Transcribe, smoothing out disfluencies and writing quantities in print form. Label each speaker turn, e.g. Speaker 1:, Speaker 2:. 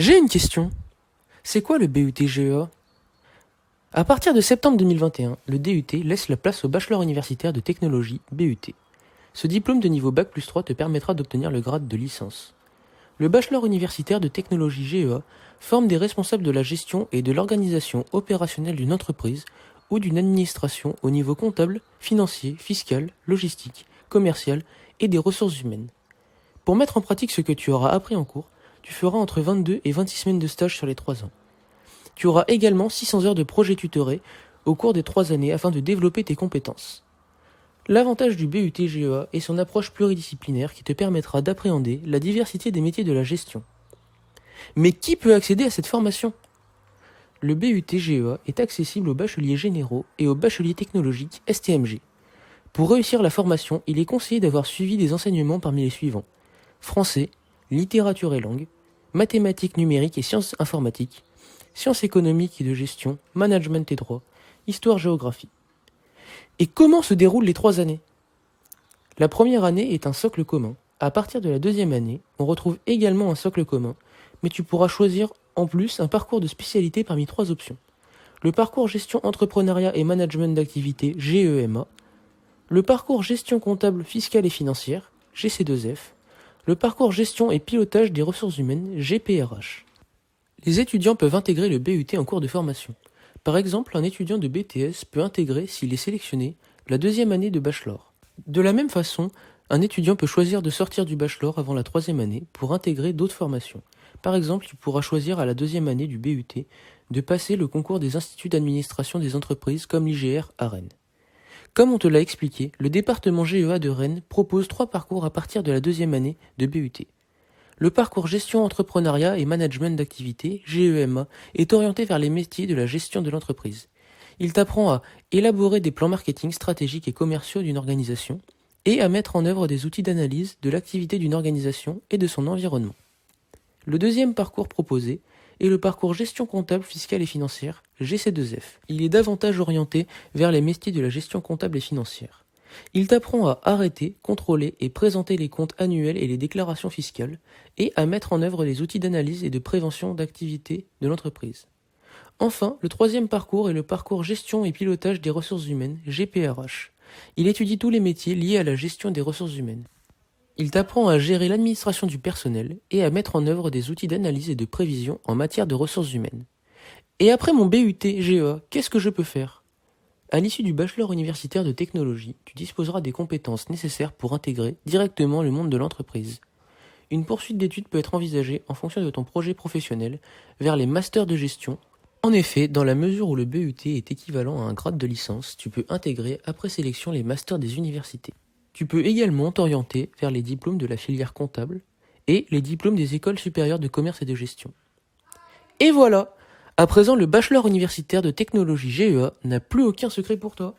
Speaker 1: J'ai une question. C'est quoi le BUT GEA? À partir de septembre 2021, le DUT laisse la place au bachelor universitaire de technologie BUT. Ce diplôme de niveau Bac+3 te permettra d'obtenir le grade de licence. Le bachelor universitaire de technologie GEA forme des responsables de la gestion et de l'organisation opérationnelle d'une entreprise ou d'une administration au niveau comptable, financier, fiscal, logistique, commercial et des ressources humaines. Pour mettre en pratique ce que tu auras appris en cours, tu feras entre 22 et 26 semaines de stage sur les 3 ans. Tu auras également 600 heures de projets tutorés au cours des 3 années afin de développer tes compétences. L'avantage du BUT GEA est son approche pluridisciplinaire qui te permettra d'appréhender la diversité des métiers de la gestion. Mais qui peut accéder à cette formation? Le BUT GEA est accessible aux bacheliers généraux et aux bacheliers technologiques STMG. Pour réussir la formation, il est conseillé d'avoir suivi des enseignements parmi les suivants: français, littérature et langue, mathématiques numériques et sciences informatiques, sciences économiques et de gestion, management et droit, histoire-géographie. Et comment se déroulent les 3 années? La première année est un socle commun. À partir de la deuxième année, on retrouve également un socle commun, mais tu pourras choisir en plus un parcours de spécialité parmi 3 options. Le parcours gestion entrepreneuriat et management d'activité GEMA, le parcours gestion comptable fiscale et financière GC2F, le parcours gestion et pilotage des ressources humaines GPRH. Les étudiants peuvent intégrer le BUT en cours de formation. Par exemple, un étudiant de BTS peut intégrer, s'il est sélectionné, la deuxième année de bachelor. De la même façon, un étudiant peut choisir de sortir du bachelor avant la 3e année pour intégrer d'autres formations. Par exemple, tu pourras choisir à la 2e année du BUT de passer le concours des instituts d'administration des entreprises comme l'IGR à Rennes. Comme on te l'a expliqué, le département GEA de Rennes propose 3 parcours à partir de la 2e année de BUT. Le parcours gestion entrepreneuriat et management d'activité, GEMA, est orienté vers les métiers de la gestion de l'entreprise. Il t'apprend à élaborer des plans marketing stratégiques et commerciaux d'une organisation et à mettre en œuvre des outils d'analyse de l'activité d'une organisation et de son environnement. Le deuxième parcours proposé est le parcours gestion comptable, fiscale et financière, GC2F. Il est davantage orienté vers les métiers de la gestion comptable et financière. Il t'apprend à arrêter, contrôler et présenter les comptes annuels et les déclarations fiscales, et à mettre en œuvre les outils d'analyse et de prévention d'activité de l'entreprise. Enfin, le troisième parcours est le parcours gestion et pilotage des ressources humaines, GPRH. Il étudie tous les métiers liés à la gestion des ressources humaines. Il t'apprend à gérer l'administration du personnel et à mettre en œuvre des outils d'analyse et de prévision en matière de ressources humaines. Et après mon BUT GEA, qu'est-ce que je peux faire? À l'issue du bachelor universitaire de technologie, tu disposeras des compétences nécessaires pour intégrer directement le monde de l'entreprise. Une poursuite d'études peut être envisagée en fonction de ton projet professionnel vers les masters de gestion. En effet, dans la mesure où le BUT est équivalent à un grade de licence, tu peux intégrer après sélection les masters des universités. Tu peux également t'orienter vers les diplômes de la filière comptable et les diplômes des écoles supérieures de commerce et de gestion. Et voilà! À présent, le bachelor universitaire de technologie GEA n'a plus aucun secret pour toi.